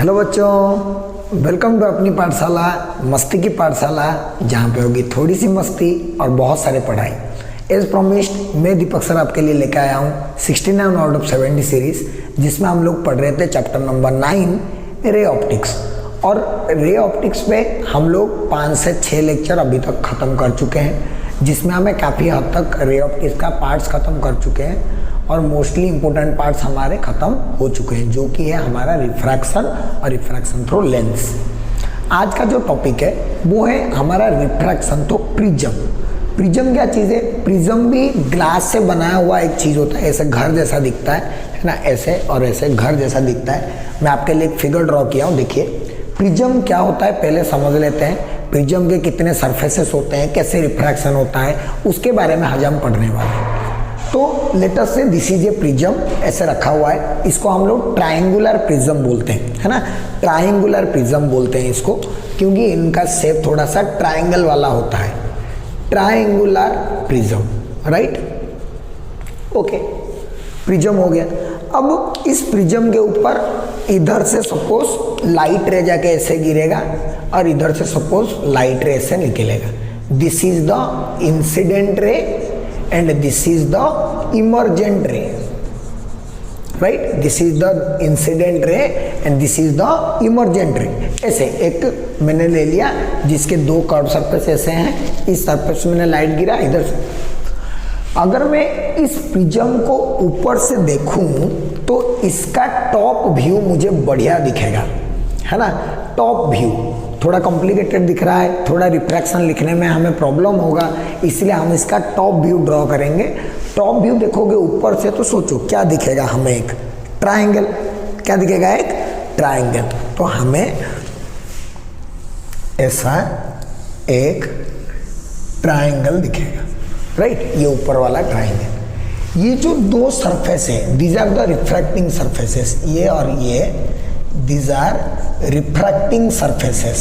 Hello बच्चों, welcome to अपनी पाठशाला मस्ती की पाठशाला, जहाँ पे होगी थोड़ी सी मस्ती और बहुत सारे पढ़ाई। एज प्रॉमिस्ड मैं दीपक सर आपके लिए लेकर आया हूँ 69 आउट ऑफ 70 सीरीज, जिसमें हम लोग पढ़ रहे थे चैप्टर नंबर 9 रे ऑप्टिक्स। और रे ऑप्टिक्स पे हम लोग 5 से 6 लेक्चर अभी तक ख़त्म कर चुके हैं, जिसमें हमें काफ़ी हद तक रे ऑप्टिक्स का पार्ट्स ख़त्म कर चुके हैं और मोस्टली इंपॉर्टेंट पार्ट्स हमारे ख़त्म हो चुके हैं, जो कि है हमारा रिफ्रैक्शन और रिफ्रैक्शन थ्रू लेंस। आज का जो टॉपिक है वो है हमारा रिफ्रैक्शन थ्रू प्रिज्म। प्रिज्म क्या चीज़ है? प्रिज्म भी ग्लास से बनाया हुआ एक चीज़ होता है, ऐसे घर जैसा दिखता है ना, ऐसे और ऐसे घर जैसा दिखता है। मैं आपके लिए एक फिगर ड्रॉ किया हूँ, देखिए प्रिज्म क्या होता है पहले समझ लेते हैं। प्रिज्म के कितने सरफेसेस होते हैं, कैसे रिफ्रैक्शन होता है, उसके बारे में आज हम पढ़ने वाले हैं। तो लेटर से दिस इज ए प्रिज्म ऐसे रखा हुआ है, इसको हम लोग ट्रायंगुलर प्रिज्म बोलते हैं, है ना। ट्रायंगुलर प्रिज्म बोलते हैं इसको, क्योंकि इनका शेप थोड़ा सा ट्रायंगल वाला होता है। Triangular prism, right, okay. Prism हो गया। अब इस प्रिज्म के ऊपर इधर से सपोज लाइट रे जाके ऐसे गिरेगा और इधर से सपोज लाइट रे ऐसे निकलेगा। This is the incident ray and this is the emergent ray, right? This is the incident ray and this is the emergent ray। ऐसे एक मैंने ले लिया जिसके दो कर्व सरफेस ऐसे हैं, इस सरफेस में मैंने लाइट गिरा इधर से। अगर मैं इस प्रिज्म को ऊपर से देखूं तो इसका टॉप व्यू मुझे बढ़िया दिखेगा, है ना। टॉप व्यू थोड़ा कॉम्प्लिकेटेड दिख रहा है, थोड़ा रिफ्रैक्शन लिखने में हमें प्रॉब्लम होगा, इसलिए हम इसका टॉप व्यू ड्रॉ करेंगे। टॉप व्यू देखोगे ऊपर से तो सोचो क्या दिखेगा हमें, एक ट्रायंगल। क्या दिखेगा? एक ट्रायंगल। तो हमें ऐसा एक ट्रायंगल दिखेगा, राइट। ये ऊपर वाला ट्रायंगल। ये जो दो सरफेस है, these are the refracting surfaces, ये और ये, दीज आर रिफ्रैक्टिंग सरफेसेस।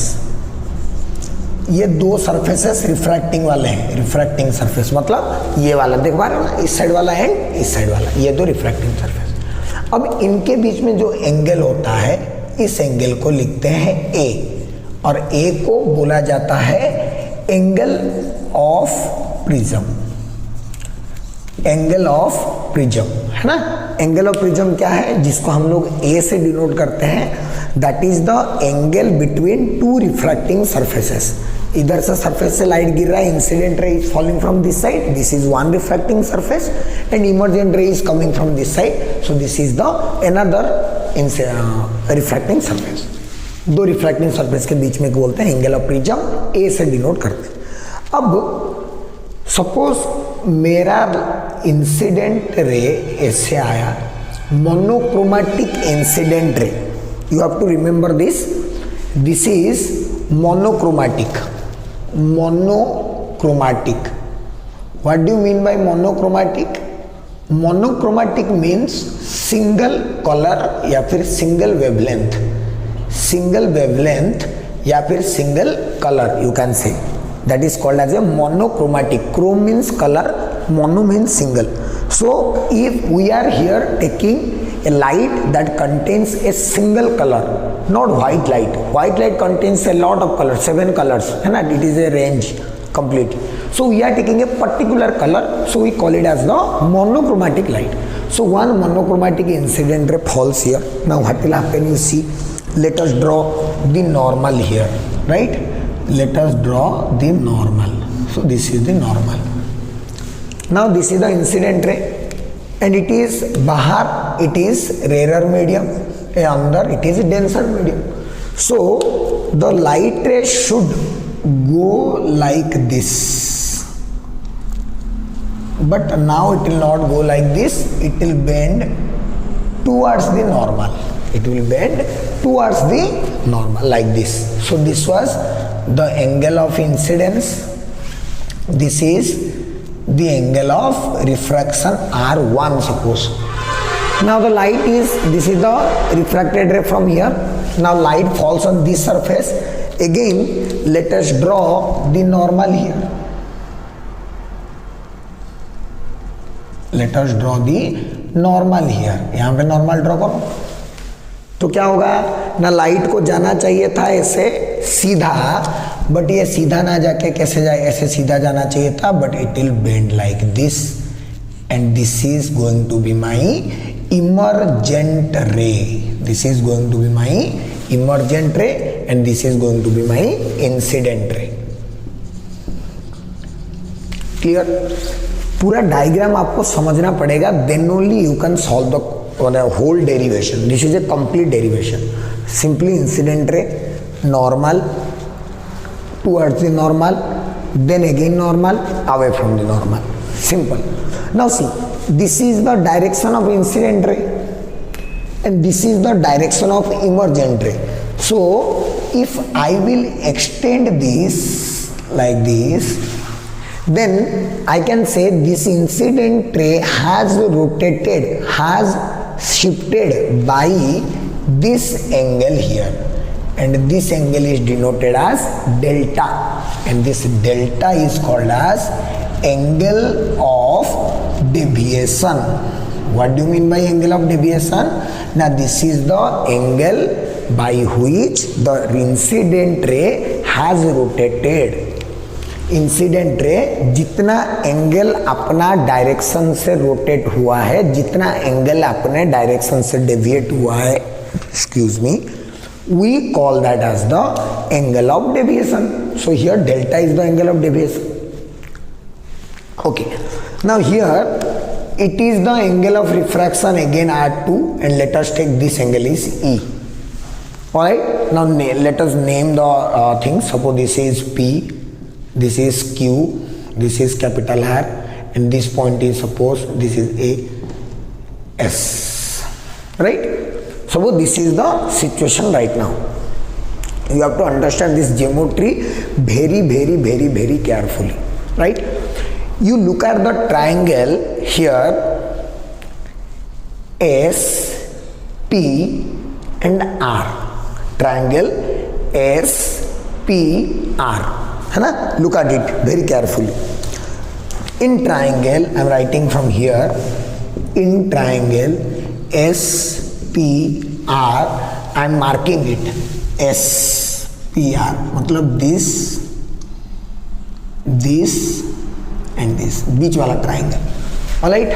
ये दो सरफेसेस रिफ्रैक्टिंग वाले हैं। रिफ्रैक्टिंग सरफेस मतलब ये वाला देख पा रहे हो ना, इस साइड वाला एंड इस साइड वाला, ये दो रिफ्रैक्टिंग सरफेस। अब इनके बीच में जो एंगल होता है, इस एंगल को लिखते हैं ए, और ए को बोला जाता है angle of prism. Angle of prism, है ना। एंगल ऑफ प्रिज्म क्या है, जिसको हम लोग ए से डिनोट करते हैं, that is the angle between two refracting surfaces. इधर से सरफेस से लाइट गिर रहा है, incident ray is falling from this side, this is one refracting surface, and emergent रे is coming from this side, so this is the another refracting surface. दो refracting surface के बीच में बोलते हैं एंगल ऑफ प्रिज्म, ए से denote करते हैं। अब सपोज मेरा इंसिडेंट रे ऐसे आया, monochromatic incident ray. You have to remember this. This is monochromatic. Monochromatic. What do you mean by monochromatic? Monochromatic means single color या फिर single wavelength. Single wavelength या फिर single color you can say. That is called as a monochromatic. Chrome means color, mono means single. So if we are here taking a light that contains a single color, not white light. White light contains a lot of colors, 7 colors, है ना. It is a range complete. So we are taking a particular color, so we call it as the monochromatic light. So one monochromatic incident ray falls here. Now what will happen? You see, let us draw the normal here, right? Let us draw the normal. So this is the normal. Now this is the incident ray. And it is बाहर it is rarer medium, अंदर it is denser medium. So the light ray should go like this, but now it will not go like this. It will bend towards the normal. It will bend towards the normal like this. So this was the angle of incidence. This is the angle of refraction R1 suppose. Now the light is, this is the refracted ray from here. Now light falls on this surface. Again let us draw the normal here. Let us draw the normal here. यहाँ पे normal draw करो। तो क्या होगा ना, light को जाना चाहिए था ऐसे सीधा, बट ये सीधा ना जाके कैसे जाए, ऐसे सीधा जाना चाहिए था, but it will bend like this and this is going to be my emergent ray. This is going to be my emergent ray and this is going to be my incident ray. Clear? पूरा diagram आपको समझना पड़ेगा, then only you can solve the whole derivation. This is a complete derivation. Simply incident ray, normal towards the normal, then again normal, away from the normal. Simple. Now see, this is the direction of incident ray and this is the direction of emergent ray. So if I will extend this like this, then I can say this incident ray has rotated, has shifted by this angle here, and this angle is denoted as delta, and this delta is called as angle of deviation. What do you mean by angle of deviation? Now this is the angle by which the incident ray has rotated. Incident ray जितना angle अपना direction से rotate हुआ है, जितना angle अपने direction से deviate हुआ है, excuse me, we call that as the angle of deviation. So here delta is the angle of deviation. Okay, now here it is the angle of refraction, again R2, and let us take this angle is E. Alright, now let us name the things. Suppose this is P, this is Q, this is capital R, and this point is, suppose this is A, S, right? Suppose this is the situation right now. You have to understand this geometry very carefully, right? You look at the triangle here, S, P and R. Triangle S, P, R. है ना? Look at it very carefully. In triangle, I am writing from here. In triangle S, P, R, I am marking it S, P, R. मतलब this and this, बीच वाला triangle. Alright,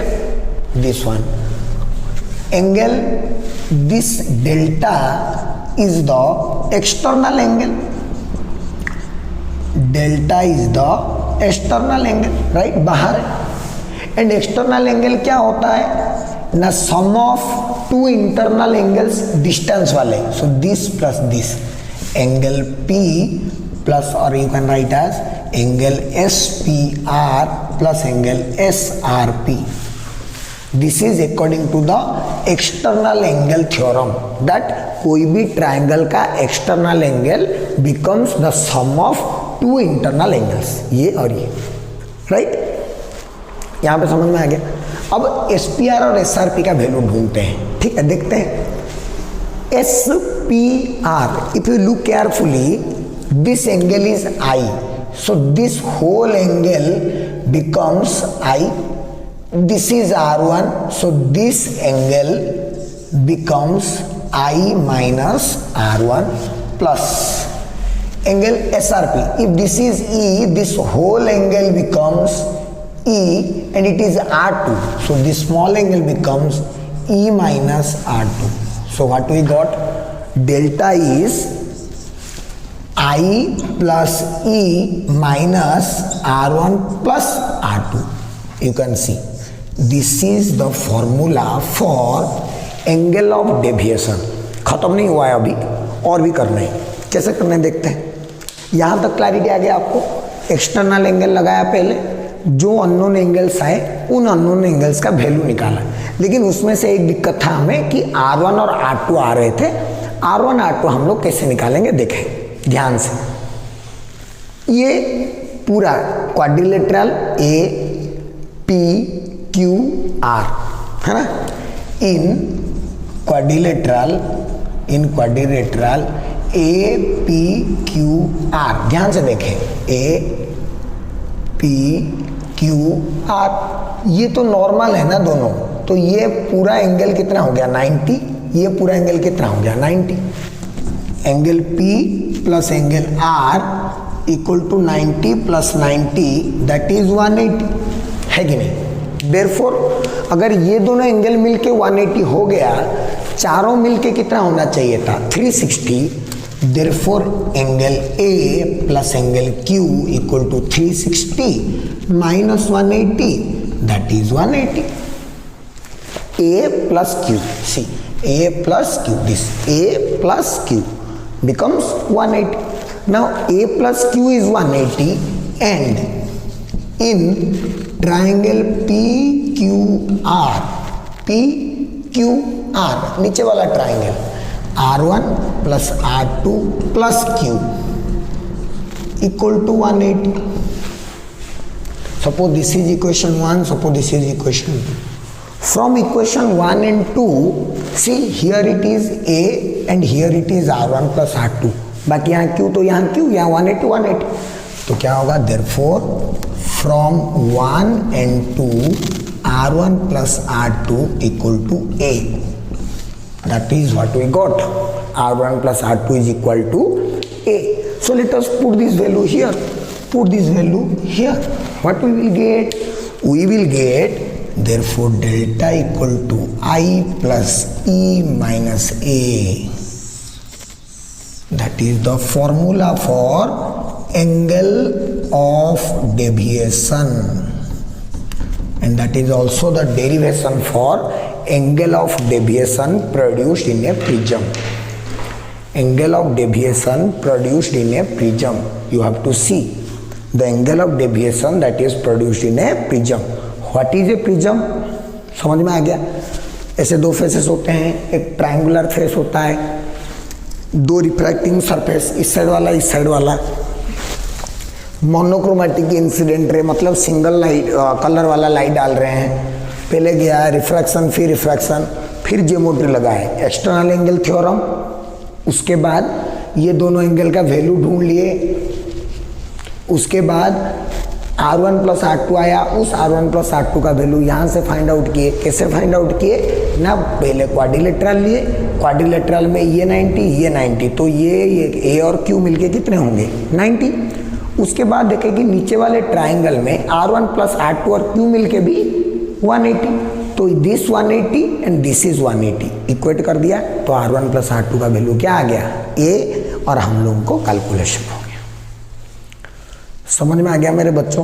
this one. Angle, this delta is the external angle. Delta is the external angle, right? बाहर है. And external angle क्या होता है ना, sum of two internal angles distance वाले. So this plus this, angle P plus, or you can write as angle SPR plus angle SRP. This is according to the external angle theorem, that कोई भी triangle का external angle becomes the sum of two internal angles, ये और ये, right? यहाँ पे समझ में आ गया. अब SPR और SRP का वैल्यू ढूंढते हैं. ठीक है, देखते हैं. SPR, if you look carefully, this angle is I, so this whole angle becomes I. This is R1, so this angle becomes I minus R1 plus angle SRP. If this is E, this whole angle becomes E and it is R2, so this small angle becomes E minus R2. So what we got? Delta is I plus E minus R1 plus R2. You can see this is the formula for angle of deviation. खत्म नहीं हुआ है अभी, और भी करना है. कैसे करना है देखते हैं. यहाँ तक क्लैरिटी आ गया आपको. एक्सटर्नल एंगल लगाया पहले, जो अननोन एंगल्स आए उन अननोन एंगल्स का वैल्यू निकाला. लेकिन उसमें से एक दिक्कत था हमें कि R1 और R2 आ रहे थे. R1 R2 हम लोग कैसे निकालेंगे देखें ध्यान से. ये पूरा quadrilateral A P Q R है ना. इन quadrilateral A P Q R, ध्यान से देखें, A P Q R, ये तो नॉर्मल है ना दोनों. तो ये पूरा एंगल कितना हो गया 90, ये पूरा एंगल कितना हो गया 90। Angle P plus angle R equal to 90 plus 90 that is 180, है कि नहीं। देयरफॉर अगर ये दोनों एंगल मिलके 180 हो गया, चारों मिलके कितना होना चाहिए था 360। Therefore angle A plus angle Q equal to 360 minus 180 that is 180। A plus Q, see A plus Q, this A plus Q becomes 180. Now A plus Q is 180 and in triangle PQR, PQR नीचे वाला triangle R1 plus R2 plus Q equal to 180. Suppose this is equation 1, suppose this is equation 2. From equation 1 and 2, see here it is A and here it is R1 plus R2. बाकी यहाँ Q तो यहाँ Q, यहाँ 180 180, तो क्या होगा therefore from 1 and 2 R1 plus R2 equal to A. That is what we got. R1 plus R2 is equal to A. So let us put this value here. Put this value here. What we will get? We will get therefore delta equal to I plus E minus A. That is the formula for angle of deviation, and that is also the derivation for angle of deviation produced in a prism. Angle of deviation produced in a prism. You have to see the angle of deviation that is produced in a prism. What is a prism? समझ में आ गया। ऐसे दो faces होते हैं, एक triangular face होता है, दो रिफ्रैक्टिंग सरफेस, इस साइड वाला इस साइड वाला। मोनोक्रोमेटिक इंसिडेंट रे मतलब सिंगल लाइट कलर वाला लाइट डाल रहे हैं, पहले गया रिफ्रैक्शन फिर रिफ्रैक्शन फिर ज्योमेट्री लगाए, एक्सटर्नल एंगल थ्योरम। उसके बाद ये दोनों एंगल का वैल्यू ढूंढ लिए, उसके बाद R1 प्लस R2 आया, उस R1 प्लस R2 का वैल्यू यहाँ से फाइंड आउट किए। कैसे फाइंड आउट किए ना, पहले क्वाड्रिलेटरल लिए, क्वाड्रिलेटरल में ये 90 ये 90, तो ये A और Q मिलके कितने होंगे 90। उसके बाद देखें कि नीचे वाले ट्राइंगल में R1 प्लस R2 और Q मिलके भी 180, तो this 180 and this is 180 equate कर दिया, तो R1 प्लस R2 का वैल्यू क्या आ गया A, और हम लोगों को कैलकुलेशन हो गया। समझ में आ गया मेरे बच्चों,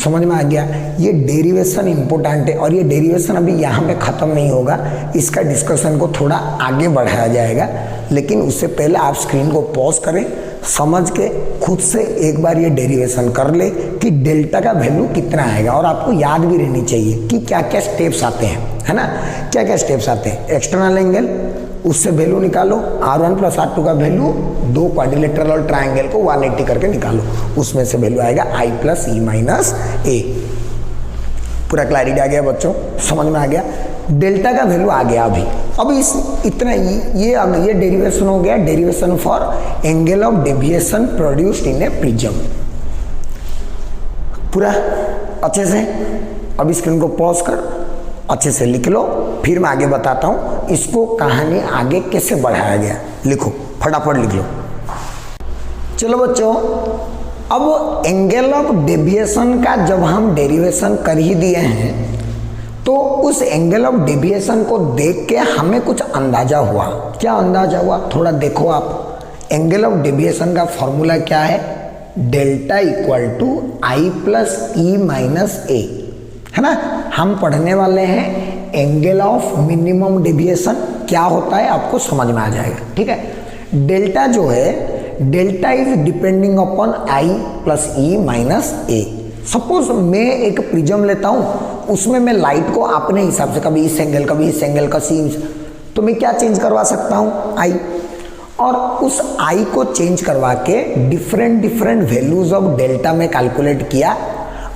समझ में आ गया। ये डेरिवेशन इंपॉर्टेंट है और ये डेरिवेशन अभी यहाँ पे ख़त्म नहीं होगा, इसका डिस्कशन को थोड़ा आगे बढ़ाया जाएगा, लेकिन उससे पहले आप स्क्रीन को पॉज करें, समझ के खुद से एक बार ये डेरिवेशन कर ले कि डेल्टा का वैल्यू कितना आएगा, और आपको याद भी रहनी चाहिए कि क्या क्या स्टेप्स आते हैं, है ना, क्या क्या स्टेप्स आते हैं। एक्सटर्नल एंगल, उससे वैल्यू निकालो, R1 प्लस R2 का वैल्यू दो क्वाड्रिलेटरल और ट्राइंगल को 180 करके निकालो, उसमें से वैल्यू आएगा I plus E minus A। पूरा क्लैरिटी आ गया बच्चों, समझ में आ गया। डेल्टा का वैल्यू आ गया अभी। अब इस इतना ये डेरिवेशन हो गया, derivation for angle of deviation produced in A prism. पूरा अच्छे से अब स्क्रीन को पॉज कर अच्छे से लिख लो, फिर मैं आगे बताता हूँ इसको कहानी आगे कैसे बढ़ाया गया। लिखो, फटाफट लिख लो। चलो बच्चों, अब एंगल ऑफ डेविएशन का जब हम डेरिवेशन कर ही दिए हैं, तो उस एंगल ऑफ डेविएशन को देख के हमें कुछ अंदाजा हुआ। क्या अंदाजा हुआ, थोड़ा देखो आप। एंगल ऑफ डेविएशन का फॉर्मूला क्या है, delta equal to I plus E minus A, है ना। हम पढ़ने वाले हैं एंगल ऑफ मिनिमम डेविएशन क्या होता है, आपको समझ में आ जाएगा, ठीक है। डेल्टा जो है, delta is depending upon I plus E minus A। Suppose मैं एक प्रिज्म लेता हूँ, उसमें मैं लाइट को अपने हिसाब से कभी इस एंगल कभी इस एंगल का सीन, तो मैं क्या चेंज करवा सकता हूँ I, और उस I को चेंज करवा के डिफरेंट वैल्यूज ऑफ डेल्टा में कैलकुलेट किया,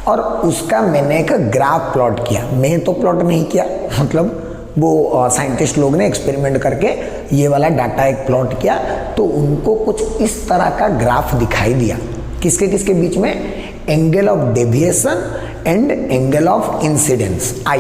और उसका मैंने एक ग्राफ प्लॉट किया। मैं तो प्लॉट नहीं किया, मतलब वो साइंटिस्ट लोग ने एक्सपेरिमेंट करके ये वाला डाटा एक प्लॉट किया, तो उनको कुछ इस तरह का ग्राफ दिखाई दिया। किसके किसके बीच में, angle of deviation and angle of incidence I,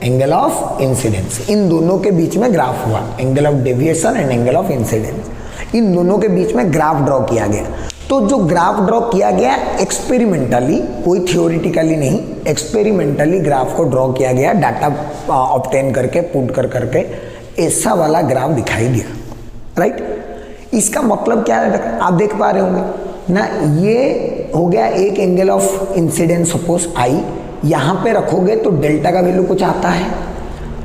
angle of incidence, इन दोनों के बीच में ग्राफ हुआ, angle of deviation and angle of incidence, इन दोनों के बीच में ग्राफ ड्रॉ किया गया। तो जो ग्राफ ड्रॉ किया गया एक्सपेरिमेंटली, कोई थियोरिटिकली नहीं, एक्सपेरिमेंटली ग्राफ को ड्रॉ किया गया, डाटा ऑब्टेन करके पुट करके ऐसा वाला ग्राफ दिखाई दिया, राइट। इसका मतलब क्या है, आप देख पा रहे होंगे ना, ये हो गया एक angle of incidence, suppose I, यहाँ पे रखोगे तो डेल्टा का वैल्यू कुछ आता है,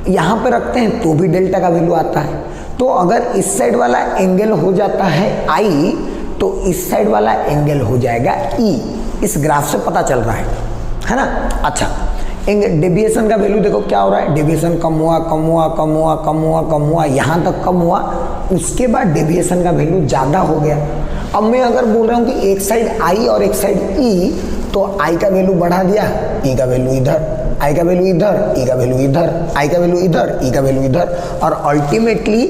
यहाँ पे रखते हैं तो भी डेल्टा का वैल्यू आता है। तो अगर इस साइड वाला एंगल हो जाता है आई, तो इस साइड वाला एंगल हो जाएगा ई, इस ग्राफ से पता चल रहा है ना। अच्छा, डेविएशन का वैल्यू देखो क्या हो रहा है, डेविएशन कम हुआ कम हुआ कम हुआ कम हुआ कम हुआ, यहाँ तक कम हुआ, उसके बाद डेविएशन का वैल्यू ज़्यादा हो गया। अब मैं अगर बोल रहा हूँ कि एक साइड आई और एक साइड ई, तो आई का वैल्यू बढ़ा दिया, ई का वैल्यू इधर, आई का वैल्यू इधर, ई का वैल्यू इधर, आई का वैल्यू इधर, ई का वैल्यू इधर, और अल्टीमेटली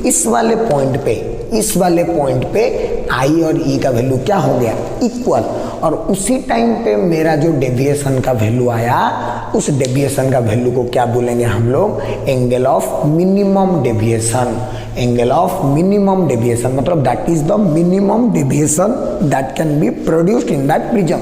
इस वाले पॉइंट पे आई और ई का वैल्यू क्या हो गया, इक्वल। और उसी टाइम पे मेरा जो डेविएशन का वैल्यू आया, उस डेविएशन का वैल्यू को क्या बोलेंगे हम लोग, angle of minimum deviation, angle of minimum deviation, मतलब that is the minimum deviation that can be produced in that prism.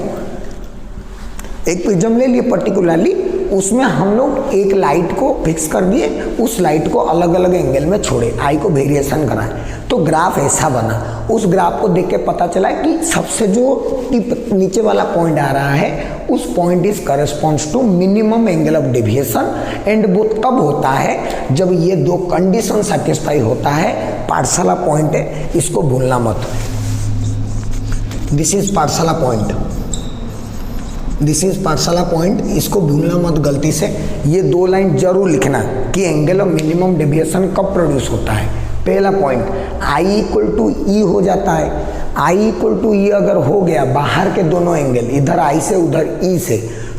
एक प्रिज्म ले लिए पर्टिकुलरली, उसमें हम लोग एक लाइट को फिक्स कर दिए, उस लाइट को अलग अलग एंगल में छोड़े, आई को वेरिएशन कराएं, तो ग्राफ ऐसा बना। उस ग्राफ को देख के पता चला कि सबसे जो टिप नीचे वाला पॉइंट आ रहा है, उस point is corresponds to minimum angle of deviation, and वो तब होता है जब ये दो कंडीशन सेटिस्फाई होता है। पाठशाला पॉइंट है, इसको भूलना मत, दिस इज पाठशाला पॉइंट, दिस इज पाठशाला पॉइंट, इसको भूलना मत गलती से। ये दो लाइन जरूर लिखना कि एंगल ऑफ मिनिमम डेविएशन कब प्रोड्यूस होता है। पहला point, I equal to E हो जाता है, आई इक्वल टू ई अगर हो गया, बाहर के दोनों एंगल, इधर आई से उधर ई से,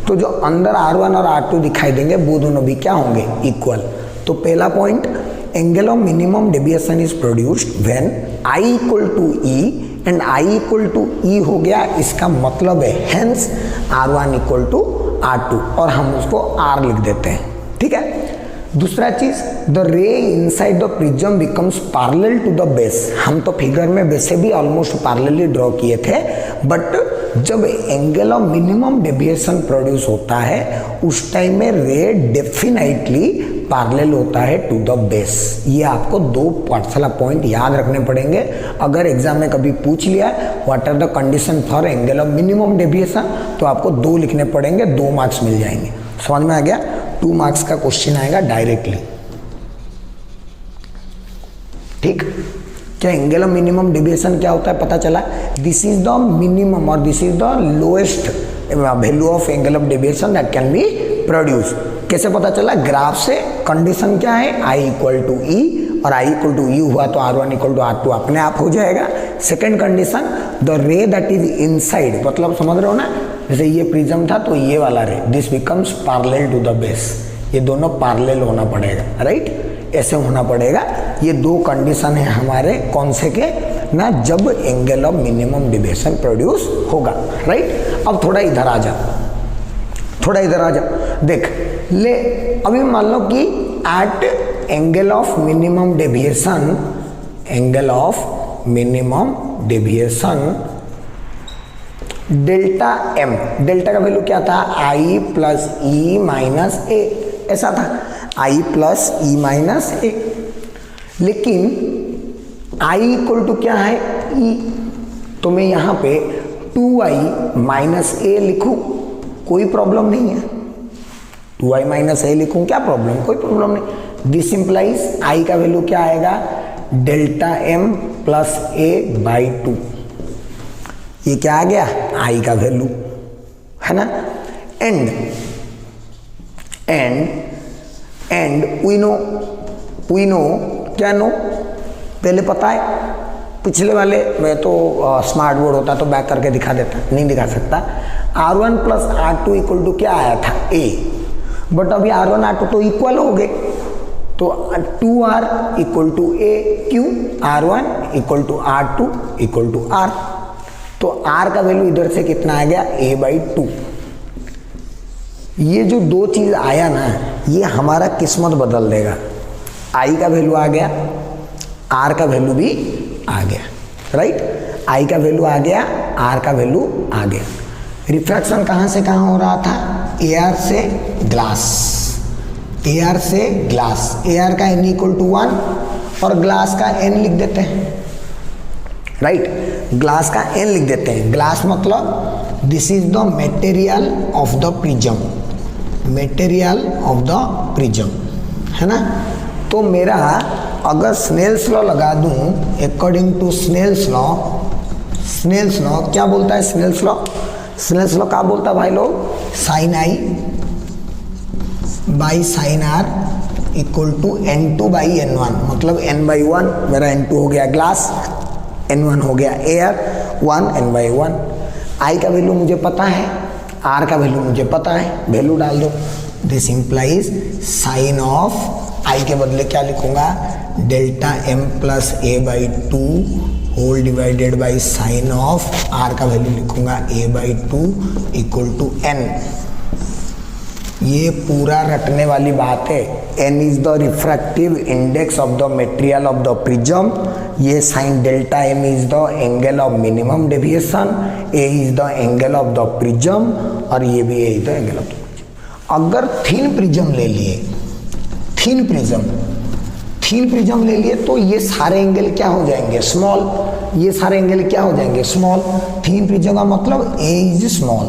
तो जो अंदर R1 और R2 दिखाई देंगे वो दोनों भी क्या होंगे, इक्वल। तो पहला point, angle of minimum deviation is produced when I equal to E and I equal to E हो गया, इसका मतलब है hence R1 equal to R2, और हम उसको R लिख देते हैं, ठीक है। दूसरा चीज, the ray inside the prism becomes parallel to the base. हम तो फिगर में वैसे भी ऑलमोस्ट पैरेलली ड्रॉ किए थे, बट जब angle of minimum deviation produce होता है, उस टाइम में रे डेफिनेटली पैरेलल होता है टू द बेस। ये आपको दो पाठशाला पॉइंट याद रखने पड़ेंगे। अगर एग्जाम में कभी पूछ लिया what are the condition for angle of minimum deviation, तो आपको दो लिखने पड़ेंगे, 2 मार्क्स मिल जाएंगे। समझ में आ गया? 2 मार्क्स का क्वेश्चन आएगा डायरेक्टली, ठीक। क्या एंगल ऑफ मिनिमम डेविएशन क्या होता है पता चला? दिस इज द मिनिमम और this is the lowest value of angle of deviation that can B produce. कैसे पता चला? ग्राफ से। कंडीशन क्या है? आई इक्वल टू ई, और आई इक्वल टू ई हुआ तो R1 इक्वल टू R2 अपने आप हो जाएगा। सेकेंड कंडीशन, द रे दैट इज इनसाइड, मतलब समझ रहे हो ना, जैसे ये प्रिज्म था तो ये वाला ray, this becomes parallel to the base, ये दोनों पैरेलल होना पड़ेगा, राइट, ऐसे होना पड़ेगा। ये दो कंडीशन है हमारे कौन से के ना, जब angle of minimum deviation produce होगा, राइट। अब थोड़ा इधर आ जा, थोड़ा इधर आ जा, देख ले। अभी मान लो कि at angle of minimum deviation, angle of minimum deviation delta M, delta का वैल्यू क्या था? आई प्लस ई माइनस ए, ऐसा था, आई प्लस ई माइनस ए। लेकिन आई इक्वल टू क्या है? ई, तो मैं यहाँ पे 2i माइनस ए लिखूँ, कोई प्रॉब्लम नहीं है। 2i माइनस ए लिखूँ, क्या प्रॉब्लम? कोई प्रॉब्लम नहीं। दिस इंप्लाइज आई का वैल्यू क्या आएगा? Delta M plus A by 2। ये क्या आ गया? आई का वैल्यू, है ना। एंड वी नो क्या नो, पहले पता है, पिछले वाले में तो स्मार्ट बोर्ड होता तो बैक करके दिखा देता, नहीं दिखा सकता। R1 plus R2 equal to क्या आया था? A, बट अभी R1 R2 तो इक्वल हो गए, तो 2R इक्वल टू A, क्यों? R1 equal to R2 equal to R, तो R का वैल्यू इधर से कितना आ गया? A बाई 2, ये जो दो चीज़ आया ना, ये हमारा किस्मत बदल देगा। आई का वैल्यू आ गया, आर का वैल्यू भी आ गया, राइट। आई का वैल्यू आ गया, आर का वैल्यू आ गया। रिफ्रैक्शन कहाँ से कहाँ हो रहा था? एआर से ग्लास, एआर से ग्लास। एआर का n इक्वल टू 1 और ग्लास का n लिख देते हैं, राइट। ग्लास का n लिख देते हैं। ग्लास मतलब this is the material of the prism, material of the prism, है ना। तो मेरा अगर स्नेल्स लॉ लगा दूं, according to Snell's law, Snell's law क्या बोलता है? स्नेल्स लॉ, स्नेल्स लॉ क्या बोलता है भाई लोग? Sine I by sine R equal to n2 by n1, मतलब n बाई 1 मेरा n2 हो गया ग्लास, n1 हो गया एयर, 1 n बाई 1। आई का वैल्यू मुझे पता है, आर का वैल्यू मुझे पता है, वैल्यू डाल दो। This implies sine of I के बदले क्या लिखूंगा? Delta m plus A by 2 whole divided by sine of R का वैल्यू लिखूंगा a by 2 equal to n। ये पूरा रटने वाली बात है। n is the refractive index of the material of the prism. ये sine delta m is the angle of minimum deviation, a is the angle of the prism और ये भी a is the angle of the prism. अगर thin prism ले लिए, thin prism, thin prism ले लिए तो ये सारे एंगल क्या हो जाएंगे? स्मॉल। ये सारे एंगल क्या हो जाएंगे? स्मॉल। थिन प्रिज्म का मतलब a is small,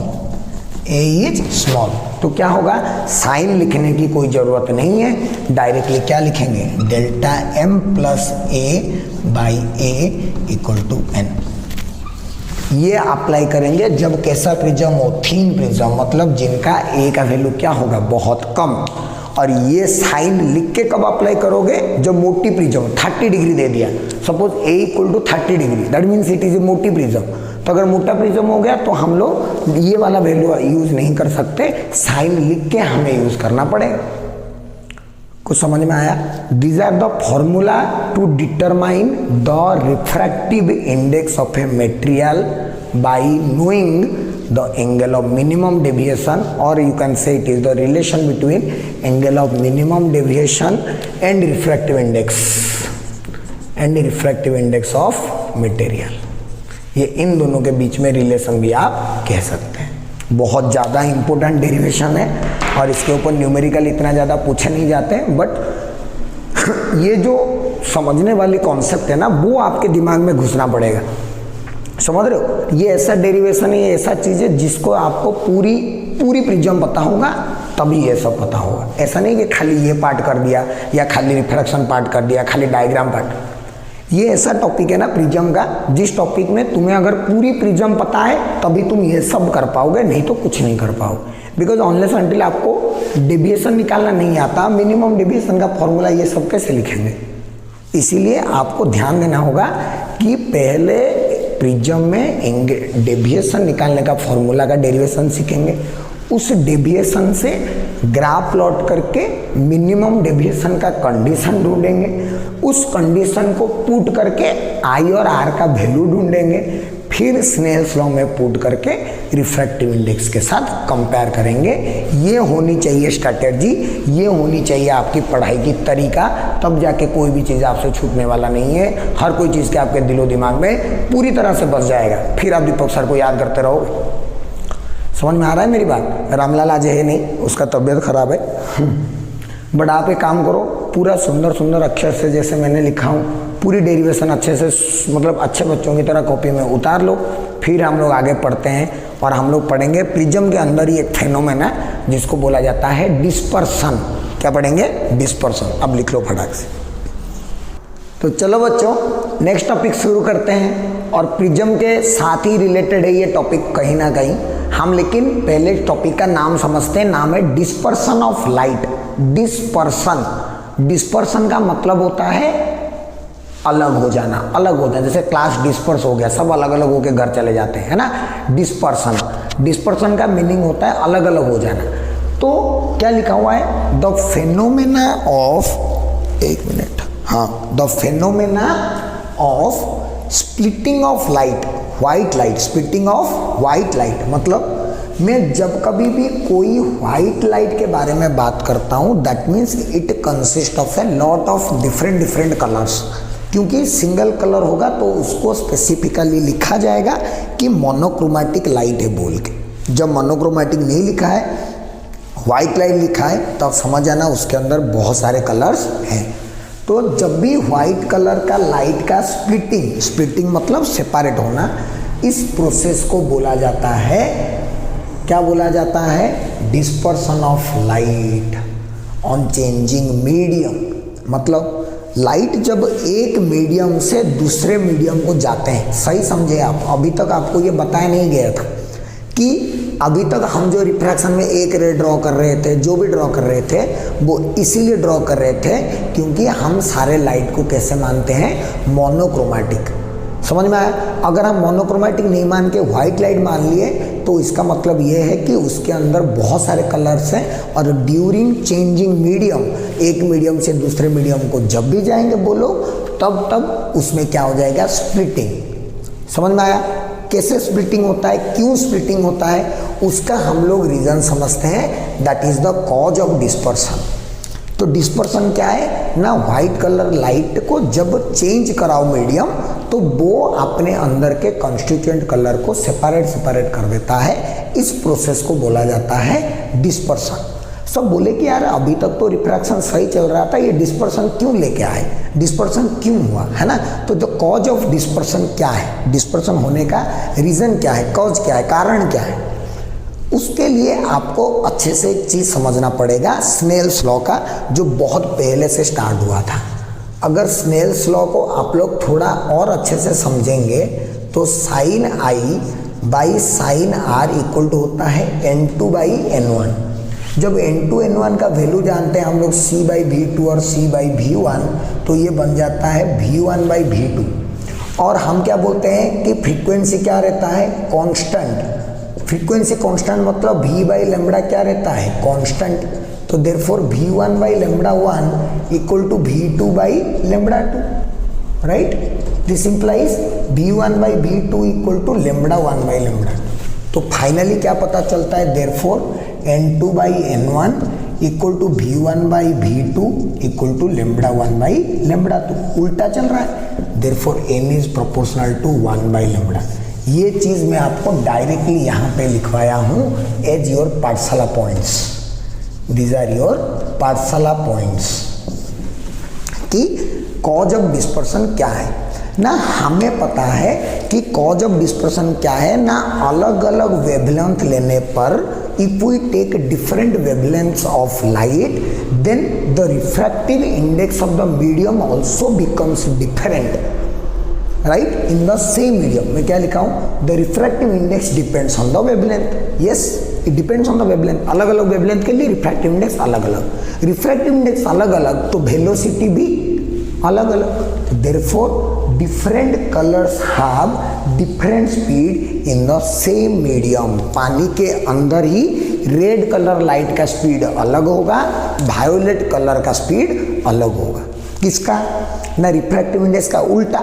a is small. तो क्या होगा? साइन लिखने की कोई ज़रूरत नहीं है, डायरेक्टली क्या लिखेंगे? Delta m plus A by A equal to n। ये अप्लाई करेंगे जब कैसा प्रिज्म हो? थिन प्रिज्म, मतलब जिनका a का वैल्यू क्या होगा? बहुत कम। और ये साइन लिख के कब अप्लाई करोगे? जब मोटी प्रिज्म 30 डिग्री दे दिया, suppose a equal to 30 degree, that means it is a मोटी प्रिज्म। तो अगर मोटा प्रिज्म हो गया तो हम लोग ये वाला वैल्यू यूज नहीं कर सकते, साइन लिख के हमें यूज करना पड़ेगा। कुछ समझ में आया? These are the formula to determine the refractive index of a material by knowing the angle of minimum deviation, or you can say it is the relation between angle of minimum deviation and refractive index of material। ये इन दोनों के बीच में relation भी आप कह सकते हैं। बहुत ज़्यादा इंपॉर्टेंट डेरिवेशन है और इसके ऊपर न्यूमेरिकल इतना ज़्यादा पूछे नहीं जाते हैं, बट ये जो समझने वाली कॉन्सेप्ट है ना, वो आपके दिमाग में घुसना पड़ेगा। समझ रहे हो? ये ऐसा डेरिवेशन है, ये ऐसा चीज़ है जिसको आपको पूरी प्रिज्म पता होगा तभी ये सब पता होगा। ऐसा नहीं कि खाली ये पार्ट कर दिया या खाली रिफ्रैक्शन पार्ट कर दिया, खाली डायग्राम पार्ट। ये ऐसा टॉपिक है ना प्रिज्म का, जिस टॉपिक में तुम्हें अगर पूरी प्रिज्म पता है तभी तुम ये सब कर पाओगे, नहीं तो कुछ नहीं कर पाओगे। बिकॉज अनलेस अनटिल आपको डेविएशन निकालना नहीं आता, मिनिमम डेविएशन का फॉर्मूला ये सब कैसे लिखेंगे? इसीलिए आपको ध्यान देना होगा कि पहले प्रिज्म में डेविएशन निकालने का फॉर्मूला का डेरिवेशन सीखेंगे, उस डेविएशन से ग्राफ प्लॉट करके मिनिमम डेविएशन का कंडीशन ढूंढेंगे, उस कंडीशन को पुट करके आई और आर का वैल्यू ढूंढेंगे, फिर स्नेल्स लॉ में पुट करके रिफ्रैक्टिव इंडेक्स के साथ कंपेयर करेंगे। ये होनी चाहिए स्ट्रैटेजी, ये होनी चाहिए आपकी पढ़ाई की तरीका, तब जाके कोई भी चीज़ आपसे छूटने वाला नहीं है। हर कोई चीज़ के आपके दिलो दिमाग में पूरी तरह से बस जाएगा, फिर आप दीपक सर को याद करते रहोगे। समझ में आ रहा है मेरी बात? रामलाल आज है नहीं, उसका तबीयत खराब है, बट आप एक काम करो, पूरा सुंदर सुंदर अक्षर से जैसे मैंने लिखा हूँ पूरी डेरिवेशन अच्छे से, मतलब अच्छे बच्चों की तरह कॉपी में उतार लो। फिर हम लोग आगे पढ़ते हैं और हम लोग पढ़ेंगे प्रिज्म के अंदर ही एक फेनोमेना है जिसको बोला जाता है डिस्पर्सन। क्या पढ़ेंगे? डिस्पर्सन। अब लिख लो फटाक से। तो चलो बच्चों नेक्स्ट टॉपिक शुरू करते हैं, और प्रिज्म के साथ ही रिलेटेड है ये टॉपिक कहीं ना कहीं हम, लेकिन पहले टॉपिक का नाम समझते हैं। नाम है dispersion of light. Dispersion, dispersion का मतलब होता है अलग हो जाना, अलग हो जाना। जैसे क्लास डिस्पर्स हो गया, सब अलग अलग होकर घर चले जाते हैं, है ना। डिस्पर्सन, डिस्पर्सन का मीनिंग होता है अलग अलग हो जाना। तो क्या लिखा हुआ है? द फेनोमेना ऑफ, एक मिनट, हाँ, the phenomena of splitting of light, white light, splitting of white light, मतलब मैं जब कभी भी कोई व्हाइट लाइट के बारे में बात करता हूँ that means it consist of a lot of different colours, क्योंकि सिंगल कलर होगा तो उसको स्पेसिफिकली लिखा जाएगा कि मोनोक्रोमैटिक लाइट है बोल के। जब मोनोक्रोमैटिक नहीं लिखा है, व्हाइट लाइट लिखा है, तब समझ जाना उसके अंदर बहुत सारे कलर्स हैं। तो जब भी व्हाइट कलर का लाइट का स्प्लिटिंग मतलब सेपरेट होना, इस प्रोसेस को बोला जाता है, क्या बोला जाता है? Dispersion of light on changing medium. मतलब लाइट जब एक मीडियम से दूसरे मीडियम को जाते हैं, सही समझे आप? अभी तक आपको ये बताया नहीं गया था कि अभी तक हम जो रिफ्रैक्शन में एक रे ड्रॉ कर रहे थे, जो भी ड्रॉ कर रहे थे वो इसीलिए ड्रॉ कर रहे थे क्योंकि हम सारे लाइट को कैसे मानते हैं? मोनोक्रोमैटिक। समझ में आया? अगर हम मोनोक्रोमैटिक नहीं मान के व्हाइट लाइट मान लिए तो इसका मतलब ये है कि उसके अंदर बहुत सारे कलर्स हैं और ड्यूरिंग चेंजिंग मीडियम, एक मीडियम से दूसरे मीडियम को जब भी जाएंगे बोलो तब उसमें क्या हो जाएगा? स्प्लिटिंग। समझ में आया? कैसे स्प्लिटिंग होता है, क्यों स्प्लिटिंग होता है, उसका हम लोग रीज़न समझते हैं। That is the cause of dispersion. तो डिस्पर्सन क्या है ना? व्हाइट कलर लाइट को जब चेंज कराओ मीडियम तो वो अपने अंदर के कॉन्स्टिट्यूएंट कलर को सेपरेट कर देता है। इस प्रोसेस को बोला जाता है डिस्पर्सन। सब बोले कि यार अभी तक तो रिफ्रैक्शन सही चल रहा था, ये डिस्पर्सन क्यों लेके आए, डिस्पर्सन क्यों हुआ, है ना? तो द कॉज ऑफ डिस्पर्सन क्या है, डिस्पर्सन होने का रीज़न क्या है, कॉज क्या है, कारण क्या है, उसके लिए आपको अच्छे से एक चीज़ समझना पड़ेगा, स्नेल्स लॉ का, जो बहुत पहले से स्टार्ट हुआ था। अगर स्नेल्स लॉ को आप लोग थोड़ा और अच्छे से समझेंगे तो sine I by sine R equal to होता है N2 बाई N1। जब N2 N1 का वैल्यू जानते हैं हम लोग C बाई V2 और C बाई V1, तो ये बन जाता है V1 बाई V2। और हम क्या बोलते हैं कि फ्रीक्वेंसी क्या रहता है? कांस्टेंट। फ्रीक्वेंसी कांस्टेंट मतलब V बाई लैम्बडा क्या रहता है? कांस्टेंट। तो therefore V1 by lambda 1 equal to V2 by lambda 2, right? This implies V1 by V2 equal to lambda 1 by lambda 2। तो फाइनली क्या पता चलता है? Therefore N2 by N1 equal to V1 by V2 equal to lambda 1 by lambda 2। उल्टा चल रहा है। Therefore N is proportional to 1 by lambda. ये चीज़ मैं आपको डायरेक्टली यहाँ पे लिखवाया हूँ as your Pathshala points. These are your Pathshala points कि कॉज ऑफ डिस्पर्सन क्या है ना। हमें पता है कि कॉज ऑफ डिस्पर्सन क्या है ना। अलग अलग वेवलेंथ लेने पर if we take different wavelengths of light then the refractive index of the medium also becomes different, right? In the same medium मैं क्या लिखा हूँ? The refractive index depends on the wavelength. Yes, it depends on the wavelength. अलग अलग wavelength के लिए refractive index अलग अलग, refractive index अलग अलग तो velocity भी अलग अलग। Therefore different colors have different speed in the same medium। पानी के अंदर ही रेड कलर लाइट का स्पीड अलग होगा, वायोलेट कलर का स्पीड अलग होगा। किसका ना? रिफ्रैक्टिव इंडेक्स का उल्टा।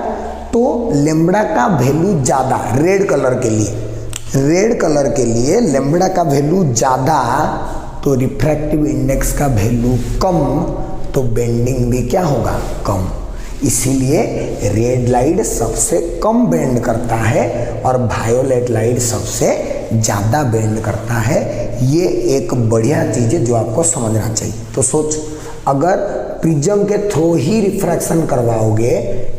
तो लैम्बडा का वैल्यू ज़्यादा रेड कलर के लिए, रेड कलर के लिए लैम्बडा का वैल्यू ज़्यादा तो रिफ्रैक्टिव इंडेक्स का वैल्यू कम, तो बेंडिंग भी क्या होगा? कम। इसीलिए रेड लाइट सबसे कम बेंड करता है और वायोलेट लाइट सबसे ज़्यादा बेंड करता है। ये एक बढ़िया चीज़ है जो आपको समझना चाहिए। तो सोच, अगर प्रिज्म के थ्रू ही रिफ्रैक्शन करवाओगे,